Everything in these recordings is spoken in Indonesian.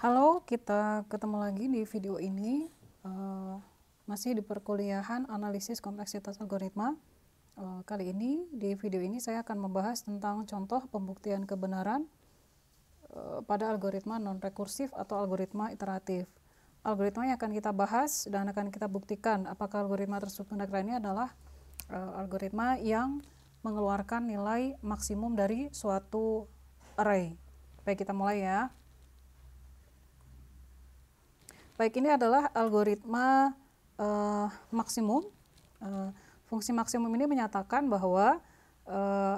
Halo, kita ketemu lagi di video ini. Masih di perkuliahan analisis kompleksitas algoritma. Kali ini, di video ini saya akan membahas tentang contoh pembuktian kebenaran pada algoritma non-rekursif atau algoritma iteratif. Algoritma yang akan kita bahas dan akan kita buktikan apakah algoritma terstruktur ini adalah algoritma yang mengeluarkan nilai maksimum dari suatu array. Baik, kita mulai ya. Baik, ini adalah algoritma maksimum. Fungsi maksimum ini menyatakan bahwa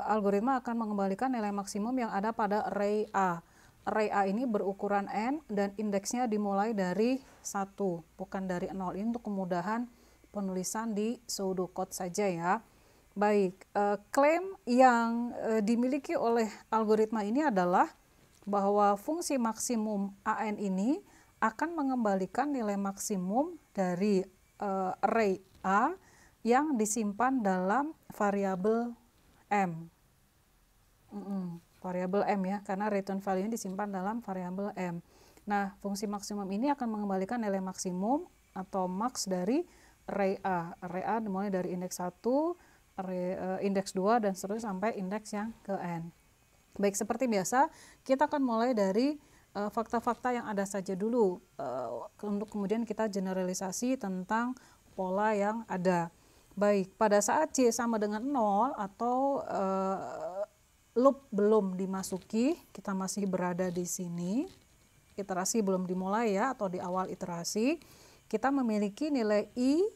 algoritma akan mengembalikan nilai maksimum yang ada pada array A. Array A ini berukuran n dan indeksnya dimulai dari 1, bukan dari 0. Ini untuk kemudahan penulisan di pseudocode saja ya. Baik, klaim yang dimiliki oleh algoritma ini adalah bahwa fungsi maksimum AN ini akan mengembalikan nilai maksimum dari array A yang disimpan dalam variabel M. Variabel M ya, karena return value disimpan dalam variabel M. Nah, fungsi maksimum ini akan mengembalikan nilai maksimum atau max dari array A. Array A dimulai dari indeks 1, indeks 2, dan seterusnya sampai indeks yang ke N. Baik, seperti biasa, kita akan mulai dari fakta-fakta yang ada saja dulu untuk kemudian kita generalisasi tentang pola yang ada. Baik, pada saat C sama dengan 0 atau loop belum dimasuki, kita masih berada di sini, iterasi belum dimulai ya, atau di awal iterasi, kita memiliki nilai I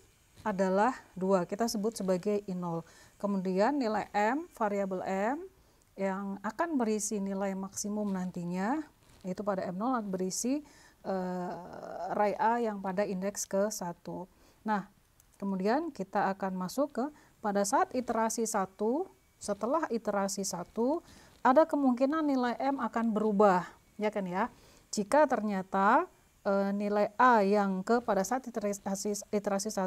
adalah 2, kita sebut sebagai I0. Kemudian nilai M, variabel M, yang akan berisi nilai maksimum nantinya, yaitu pada M0 berisi array A yang pada indeks ke-1. Nah, kemudian kita akan masuk ke pada saat iterasi 1, setelah iterasi 1, ada kemungkinan nilai M akan berubah, ya kan ya. Jika ternyata nilai A yang ke pada saat iterasi 1,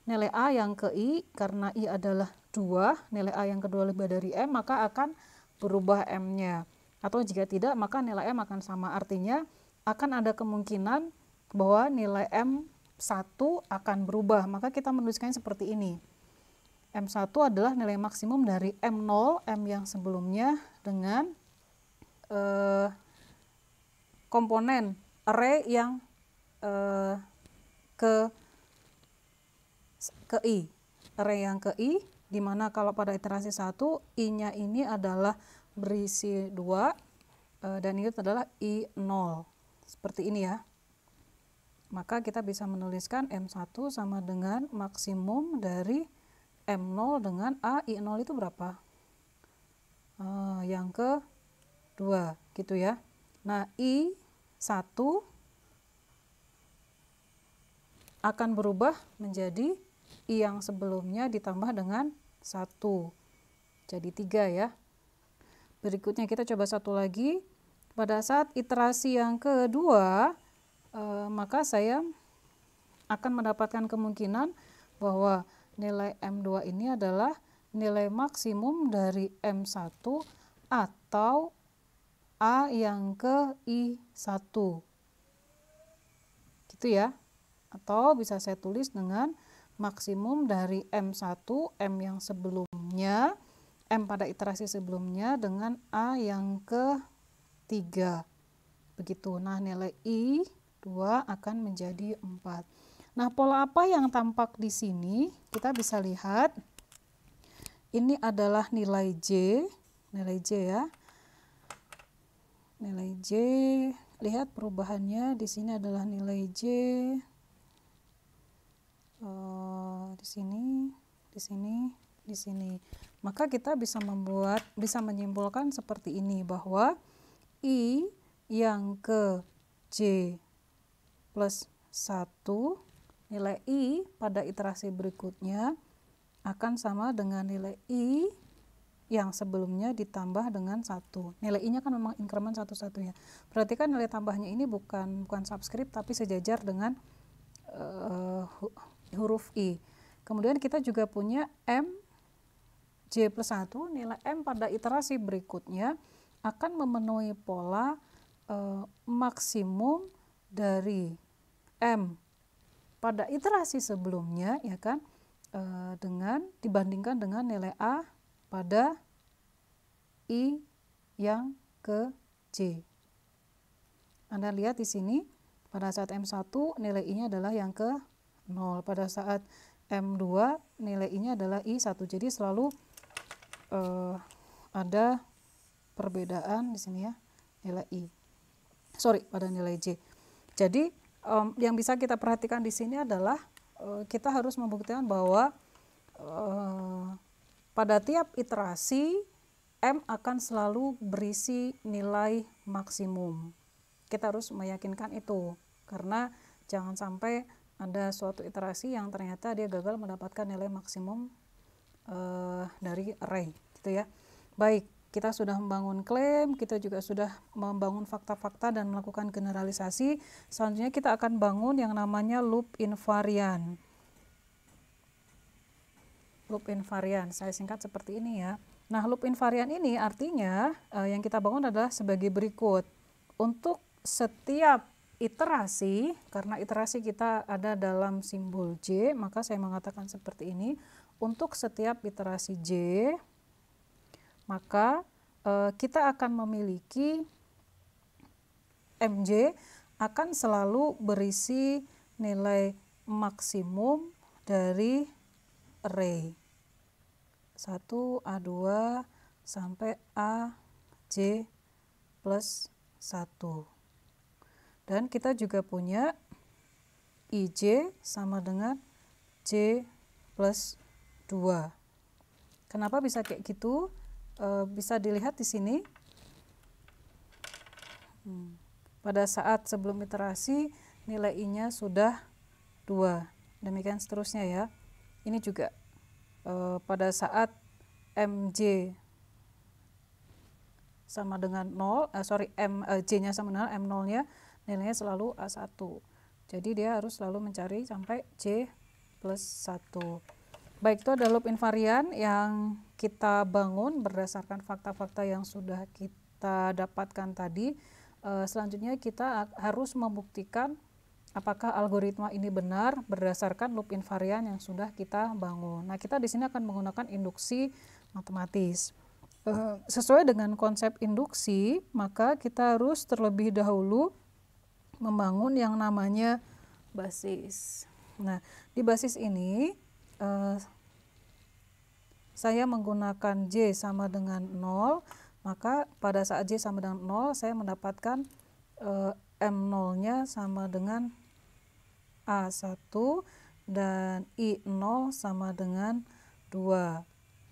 nilai A yang ke I, karena I adalah 2, nilai A yang kedua lebih dari M, maka akan berubah M-nya. Atau jika tidak, maka nilai M akan sama. Artinya akan ada kemungkinan bahwa nilai M1 akan berubah. Maka kita menuliskan seperti ini. M1 adalah nilai maksimum dari M0, M yang sebelumnya, dengan komponen array yang ke I. Array yang ke I, di mana kalau pada iterasi 1, I-nya ini adalah berisi 2 dan itu adalah I0. Seperti ini ya. Maka kita bisa menuliskan M1 sama dengan maksimum dari M0 dengan A. I0 itu berapa? Yang ke-2 gitu ya. Nah, I1 akan berubah menjadi I yang sebelumnya ditambah dengan 1. Jadi 3 ya. Berikutnya kita coba satu lagi. Pada saat iterasi yang kedua, maka saya akan mendapatkan kemungkinan bahwa nilai M2 ini adalah nilai maksimum dari M1 atau A yang ke I1. Gitu ya. Atau bisa saya tulis dengan maksimum dari M1, M yang sebelumnya, M pada iterasi sebelumnya dengan A yang ke-3. Begitu. Nah, nilai I2 akan menjadi 4. Nah, pola apa yang tampak di sini? Kita bisa lihat. Ini adalah nilai J. Nilai J ya. Nilai J. Lihat perubahannya. Di sini adalah nilai J. Di sini, di sini, di sini. Maka kita bisa menyimpulkan seperti ini, bahwa I yang ke J plus 1, nilai I pada iterasi berikutnya akan sama dengan nilai I yang sebelumnya ditambah dengan 1. Nilai I-nya kan memang increment satu-satunya. Perhatikan nilai tambahnya ini bukan subscript, tapi sejajar dengan huruf I. Kemudian kita juga punya M J plus 1, nilai M pada iterasi berikutnya akan memenuhi pola maksimum dari M pada iterasi sebelumnya, ya kan, dengan dibandingkan dengan nilai A pada I yang ke J. Anda lihat di sini, pada saat M1 nilai I-nya adalah yang ke 0, pada saat M2 nilai I-nya adalah I1. Jadi selalu ada perbedaan di sini ya, nilai I. Pada nilai J. Jadi yang bisa kita perhatikan di sini adalah kita harus membuktikan bahwa pada tiap iterasi M akan selalu berisi nilai maksimum. Kita harus meyakinkan itu, karena jangan sampai ada suatu iterasi yang ternyata dia gagal mendapatkan nilai maksimum dari array, gitu ya. Baik, kita sudah membangun klaim, kita juga sudah membangun fakta-fakta dan melakukan generalisasi. Selanjutnya kita akan bangun yang namanya loop invariant. Loop invariant, saya singkat seperti ini ya. Nah, loop invariant ini artinya yang kita bangun adalah sebagai berikut. Untuk setiap iterasi, karena iterasi kita ada dalam simbol J, maka saya mengatakan seperti ini. Untuk setiap iterasi J, maka kita akan memiliki MJ akan selalu berisi nilai maksimum dari array 1, A2 sampai AJ plus 1. Dan kita juga punya IJ sama dengan J plus 2. Kenapa bisa kayak gitu? Bisa dilihat di sini. Pada saat sebelum iterasi nilai I-nya sudah 2. Demikian seterusnya ya. Ini juga pada saat MJ sama dengan 0, J-nya sama dengan M0-nya, nilainya selalu A1. Jadi dia harus selalu mencari sampai J plus 1. Baik, itu ada loop invariant yang kita bangun berdasarkan fakta-fakta yang sudah kita dapatkan tadi. Selanjutnya kita harus membuktikan apakah algoritma ini benar berdasarkan loop invariant yang sudah kita bangun. Nah, kita di sini akan menggunakan induksi matematis. Sesuai dengan konsep induksi, maka kita harus terlebih dahulu membangun yang namanya basis. Nah, di basis ini saya menggunakan J sama dengan 0, maka pada saat J sama dengan 0 saya mendapatkan M0-nya sama dengan A1 dan I0 sama dengan 2.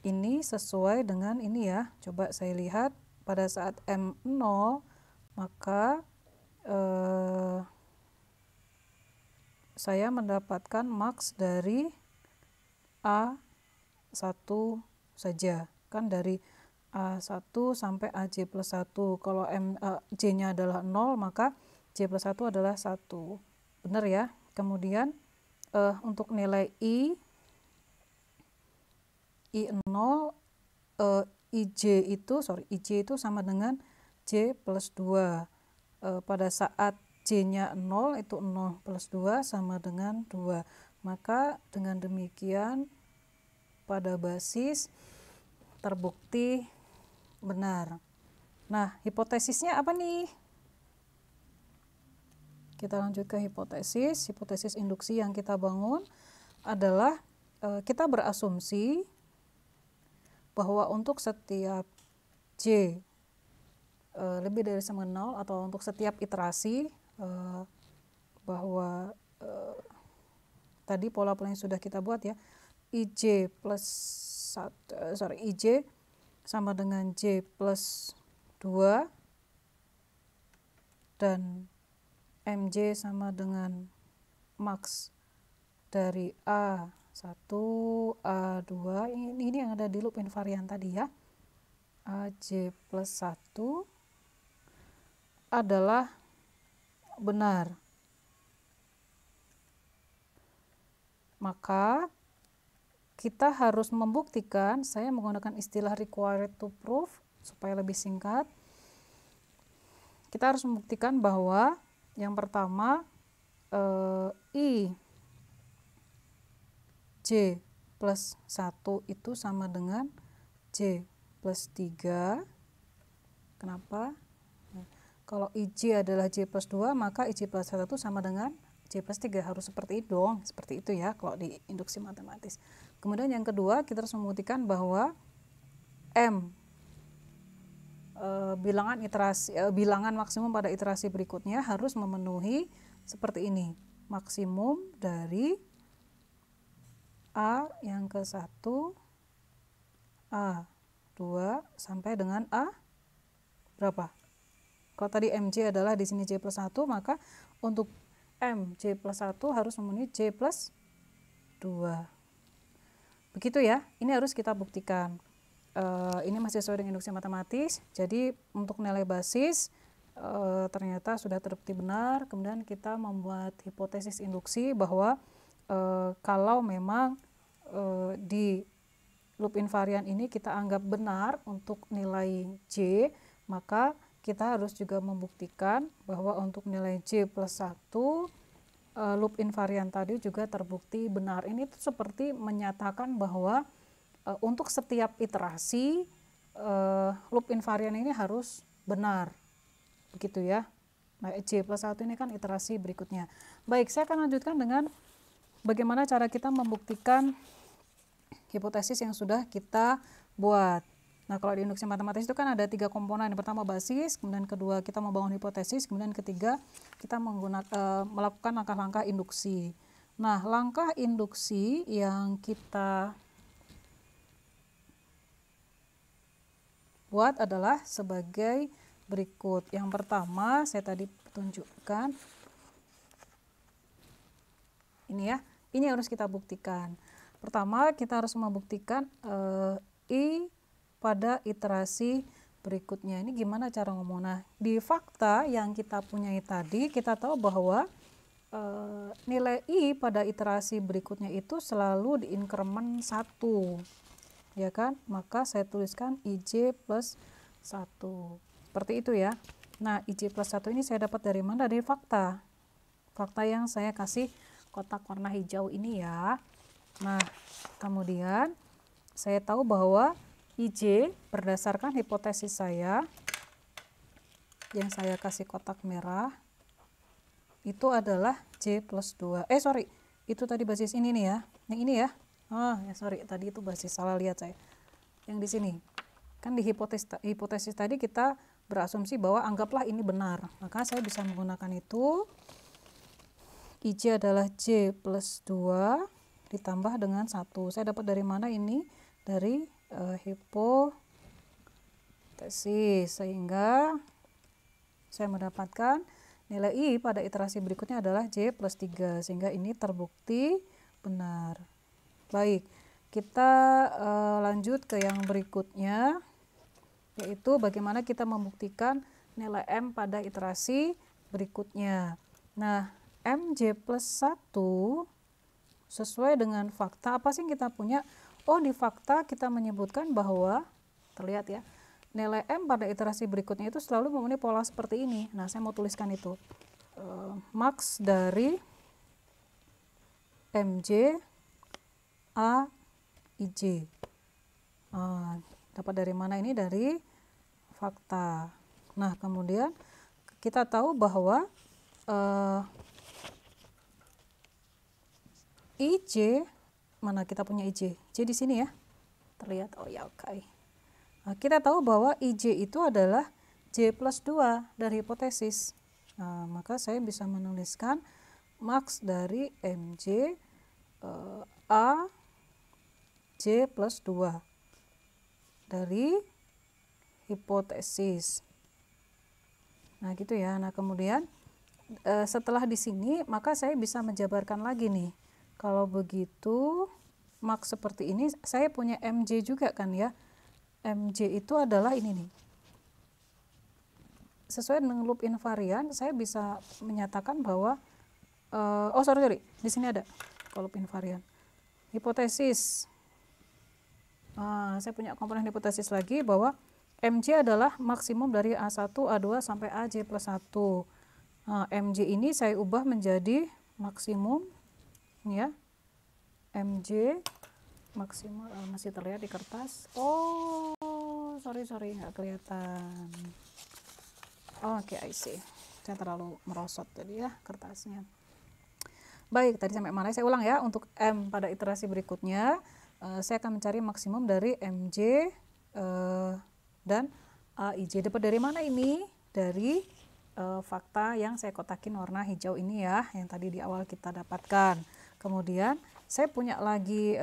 Ini sesuai dengan ini ya. Coba saya lihat pada saat M0 maka saya mendapatkan max dari A1 saja, kan dari A1 sampai AJ plus 1. Kalau J-nya adalah 0, maka J plus 1 adalah 1. Benar ya? Kemudian untuk nilai I0, IJ itu sama dengan J plus 2. Pada saat J-nya 0 itu 0 plus 2 sama dengan 2. Maka dengan demikian pada basis terbukti benar. Nah, hipotesisnya apa nih? Kita lanjut ke hipotesis. Hipotesis induksi yang kita bangun adalah kita berasumsi bahwa untuk setiap J lebih dari sama 0 atau untuk setiap iterasi bahwa tadi pola-pola yang sudah kita buat ya, IJ sama dengan J plus 2 dan MJ sama dengan max dari A1, A2, ini yang ada di loop invariant tadi ya, AJ plus 1 adalah benar. Maka kita harus membuktikan, saya menggunakan istilah required to prove supaya lebih singkat. Kita harus membuktikan bahwa Yang pertama, I J plus 1 itu sama dengan J plus 3. Kenapa? Nah, kalau IJ adalah J plus 2, maka IJ plus 1 itu sama dengan J plus 3. Harus seperti itu dong. Seperti itu ya kalau di induksi matematis. Kemudian yang kedua, kita harus membuktikan bahwa M bilangan maksimum pada iterasi berikutnya harus memenuhi seperti ini. Maksimum dari A yang ke-1, A2 sampai dengan A berapa? Kalau tadi MJ adalah di sini J plus 1, maka untuk MJ plus 1 harus memenuhi J plus 2. Begitu ya, ini harus kita buktikan. Ini masih sesuai dengan induksi matematis, jadi untuk nilai basis ternyata sudah terbukti benar. Kemudian kita membuat hipotesis induksi bahwa kalau memang di loop invarian ini kita anggap benar untuk nilai J, maka kita harus juga membuktikan bahwa untuk nilai J plus 1 loop invarian tadi juga terbukti benar. Ini tuh seperti menyatakan bahwa untuk setiap iterasi loop invarian ini harus benar, begitu ya. Nah, J plus 1 ini kan iterasi berikutnya. Baik, saya akan lanjutkan dengan bagaimana cara kita membuktikan hipotesis yang sudah kita buat. Nah, kalau di induksi matematis itu kan ada 3 komponen. Yang pertama basis, kemudian kedua kita membangun hipotesis, kemudian ketiga kita melakukan langkah-langkah induksi. Nah, langkah induksi yang kita buat adalah sebagai berikut. Yang pertama saya tadi tunjukkan ini ya, ini harus kita buktikan. Pertama kita harus membuktikan I pada iterasi berikutnya. Ini gimana cara ngomongnya? Di fakta yang kita punyai tadi kita tahu bahwa nilai I pada iterasi berikutnya itu selalu di increment 1, ya kan? Maka saya tuliskan IJ plus 1 seperti itu ya. Nah, IJ plus 1 ini saya dapat dari mana? Dari fakta yang saya kasih kotak warna hijau ini ya. Nah, kemudian saya tahu bahwa IJ berdasarkan hipotesis saya yang saya kasih kotak merah itu adalah J plus 2. Itu tadi basis ini nih ya. Yang ini ya. Tadi itu basis, salah lihat saya. Yang di sini. Kan di hipotesis tadi kita berasumsi bahwa anggaplah ini benar. Maka saya bisa menggunakan itu. IJ adalah J plus 2 ditambah dengan 1. Saya dapat dari mana ini? Dari hipotesis. Sehingga saya mendapatkan nilai I pada iterasi berikutnya adalah J plus 3. Sehingga ini terbukti benar. Baik, kita lanjut ke yang berikutnya, yaitu bagaimana kita membuktikan nilai M pada iterasi berikutnya. Nah, MJ plus 1 sesuai dengan fakta apa sih yang kita punya? Oh, di fakta kita menyebutkan bahwa, terlihat ya, nilai M pada iterasi berikutnya itu selalu memenuhi pola seperti ini. Nah, saya mau tuliskan itu. Max dari MJ A IJ. Dapat dari mana ini? Dari fakta. Nah, kemudian kita tahu bahwa IJ, mana kita punya IJ? J di sini ya. Terlihat, oh ya, oke. Nah, kita tahu bahwa IJ itu adalah J plus 2 dari hipotesis. Nah, maka saya bisa menuliskan max dari MJ A J plus 2 dari hipotesis. Nah, gitu ya. Nah, kemudian setelah di sini maka saya bisa menjabarkan lagi nih. Kalau begitu max seperti ini, saya punya MJ juga kan ya. MJ itu adalah ini nih. Sesuai dengan loop invarian, saya bisa menyatakan bahwa di sini ada loop invarian. Hipotesis. Saya punya komponen hipotesis lagi bahwa MJ adalah maksimum dari A1, A2 sampai AJ plus 1. Nah, MJ ini saya ubah menjadi maksimum ya. MJ maksimal masih terlihat di kertas. Oh, sorry nggak kelihatan. Oke, I see. Saya terlalu merosot tadi ya kertasnya. Baik, tadi sampai mana? Saya ulang ya. Untuk M pada iterasi berikutnya, saya akan mencari maksimum dari MJ dan AIJ. Dapat dari mana ini? Dari fakta yang saya kotakin warna hijau ini ya, yang tadi di awal kita dapatkan. Kemudian saya punya lagi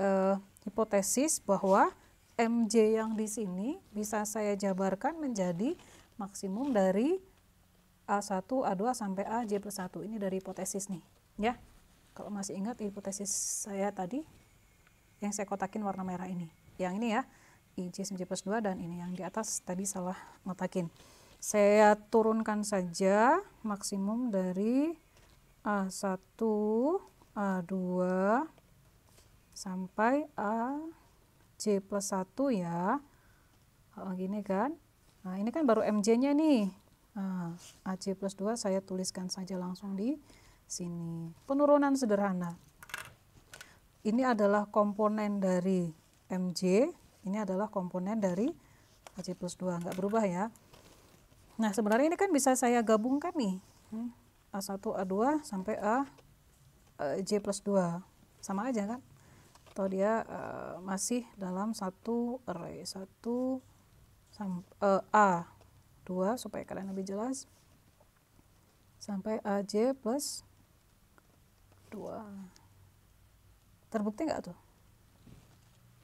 hipotesis bahwa MJ yang di sini bisa saya jabarkan menjadi maksimum dari A1, A2 sampai AJ plus 1. Ini dari hipotesis nih ya. Kalau masih ingat hipotesis saya tadi yang saya kotakin warna merah ini. Yang ini ya, IJ MJ plus 2 dan ini yang di atas tadi salah ngotakin. Saya turunkan saja maksimum dari A1, A2 sampai AJ plus 1 ya. Gini kan. Nah, ini kan baru MJ-nya nih. Nah, AJ plus 2 saya tuliskan saja langsung di sini. Penurunan sederhana. Ini adalah komponen dari MJ, ini adalah komponen dari AJ plus 2, nggak berubah ya. Nah, sebenarnya ini kan bisa saya gabungkan nih. A1, A2 sampai AJ plus 2. Sama aja kan? Atau dia masih dalam satu array. 1 A2 supaya kalian lebih jelas. Sampai AJ plus 2. Terbukti nggak tuh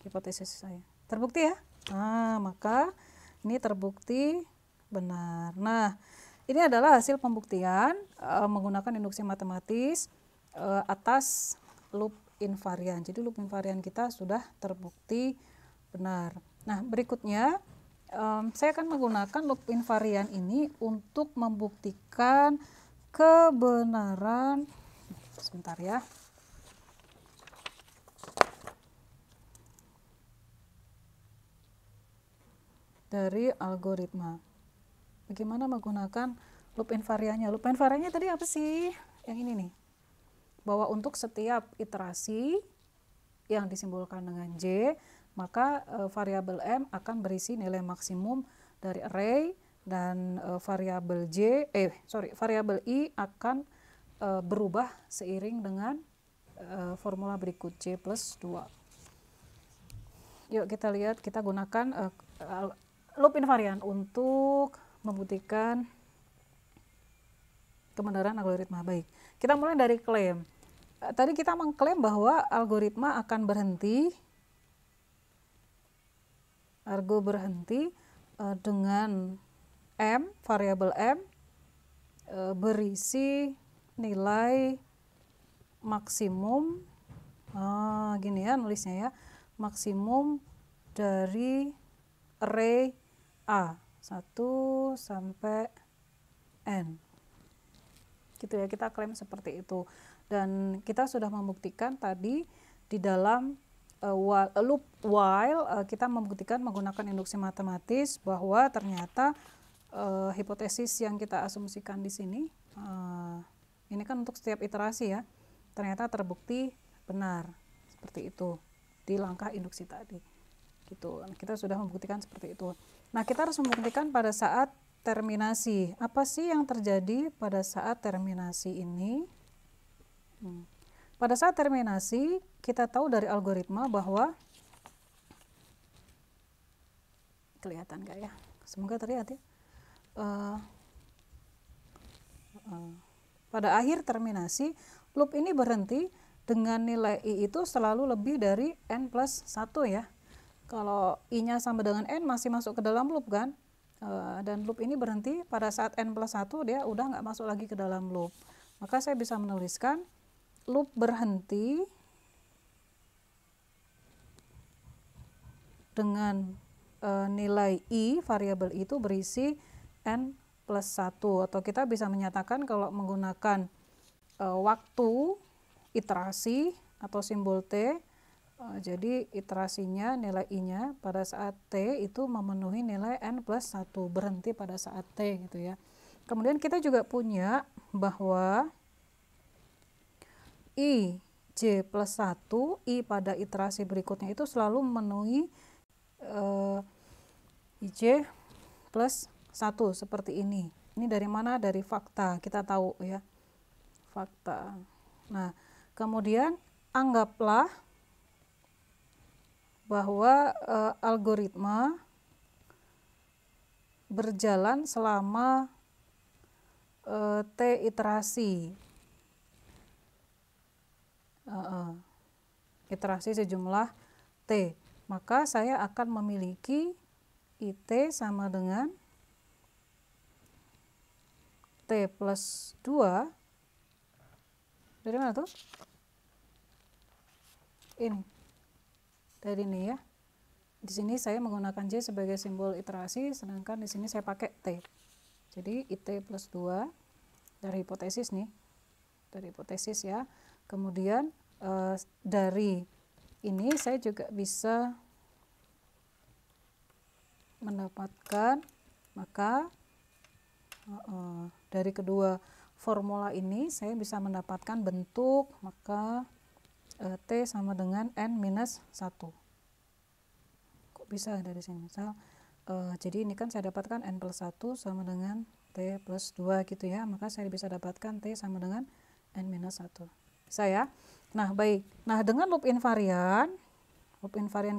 hipotesis saya? Terbukti ya? Nah, maka ini terbukti benar. Nah, ini adalah hasil pembuktian menggunakan induksi matematis atas loop invarian. Jadi loop invarian kita sudah terbukti benar. Nah, berikutnya saya akan menggunakan loop invarian ini untuk membuktikan kebenaran. Sebentar ya. Dari algoritma. Bagaimana menggunakan loop invariannya? Loop invariannya tadi apa sih? Yang ini nih. Bahwa untuk setiap iterasi yang disimbolkan dengan J, maka variabel M akan berisi nilai maksimum dari array dan variabel variabel I akan berubah seiring dengan formula berikut J plus 2. Yuk kita lihat, kita gunakan loop invarian untuk membuktikan kebenaran algoritma. Baik, kita mulai dari klaim. Tadi kita mengklaim bahwa algoritma akan berhenti, dengan M, variabel M berisi nilai maksimum, gini ya nulisnya ya, maksimum dari array A 1 sampai N. Gitu ya, kita klaim seperti itu. Dan kita sudah membuktikan tadi di dalam loop while kita membuktikan menggunakan induksi matematis bahwa ternyata hipotesis yang kita asumsikan di sini ini kan untuk setiap iterasi ya, ternyata terbukti benar seperti itu di langkah induksi tadi. Gitu. Kita sudah membuktikan seperti itu. Nah, kita harus membuktikan pada saat terminasi. Apa sih yang terjadi pada saat terminasi ini? Pada saat terminasi, kita tahu dari algoritma bahwa kelihatan nggak ya? Semoga terlihat ya. Pada akhir terminasi, loop ini berhenti dengan nilai I itu selalu lebih dari N plus 1 ya. Kalau I-nya sama dengan N masih masuk ke dalam loop kan, dan loop ini berhenti pada saat N plus 1 dia udah nggak masuk lagi ke dalam loop. Maka saya bisa menuliskan loop berhenti dengan nilai I, variabel itu berisi N plus 1. Atau kita bisa menyatakan kalau menggunakan waktu iterasi atau simbol T, jadi iterasinya nilai I-nya pada saat T itu memenuhi nilai N plus 1, berhenti pada saat T gitu ya. Kemudian kita juga punya bahwa I J plus 1, I pada iterasi berikutnya itu selalu memenuhi IJ plus 1 seperti ini. Ini dari mana? Dari fakta, kita tahu ya, fakta. Nah, kemudian anggaplah bahwa algoritma berjalan selama T iterasi. Iterasi sejumlah T, maka saya akan memiliki IT sama dengan T plus 2 dari mana tuh? Ini, dari ini ya. Di sini saya menggunakan J sebagai simbol iterasi, sedangkan di sini saya pakai T. Jadi IT plus 2 dari hipotesis nih, dari hipotesis ya. Kemudian dari ini saya juga bisa mendapatkan, maka dari kedua formula ini saya bisa mendapatkan bentuk, maka T sama dengan N minus 1. Kok bisa dari sini? Misal, jadi ini kan saya dapatkan N plus 1 sama dengan T plus 2 gitu ya, maka saya bisa dapatkan T sama dengan N minus 1. Bisa ya? Nah, baik. Nah, dengan loop invarian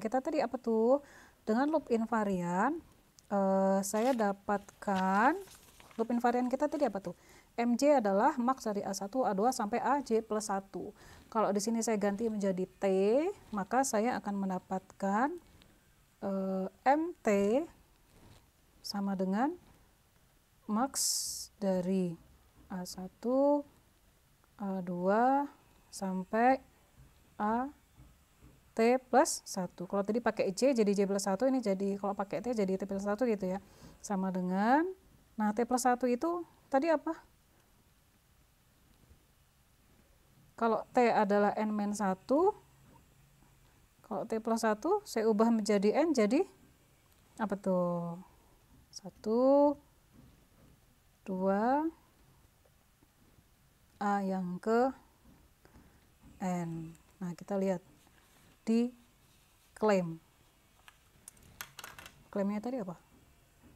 kita tadi apa tuh? Dengan loop invarian, saya dapatkan, loop invarian kita tadi apa tuh? MJ adalah max dari A1, A2 sampai AJ plus 1. Kalau di sini saya ganti menjadi T, maka saya akan mendapatkan MT sama dengan max dari A1, A2 sampai A T plus 1. Kalau tadi pakai J jadi J plus 1, ini jadi kalau pakai T jadi T plus 1 gitu ya. Sama dengan, nah T plus 1 itu tadi apa? Kalau T adalah N min 1, kalau T plus 1 saya ubah menjadi N, jadi apa tuh? 1, 2, A yang ke N. Nah, kita lihat di klaim. Klaimnya tadi apa?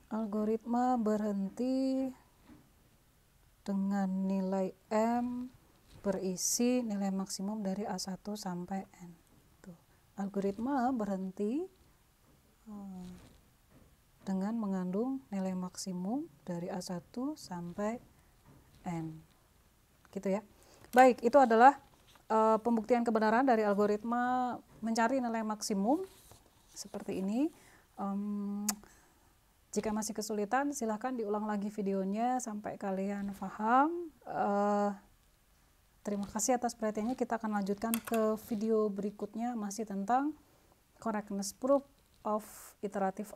Algoritma berhenti dengan nilai M berisi nilai maksimum dari A1 sampai N. Tuh. Algoritma berhenti dengan mengandung nilai maksimum dari A1 sampai N. Gitu ya. Baik, itu adalah pembuktian kebenaran dari algoritma mencari nilai maksimum seperti ini. Jika masih kesulitan, silahkan diulang lagi videonya sampai kalian paham. Terima kasih atas perhatiannya. Kita akan lanjutkan ke video berikutnya, masih tentang correctness proof of iterative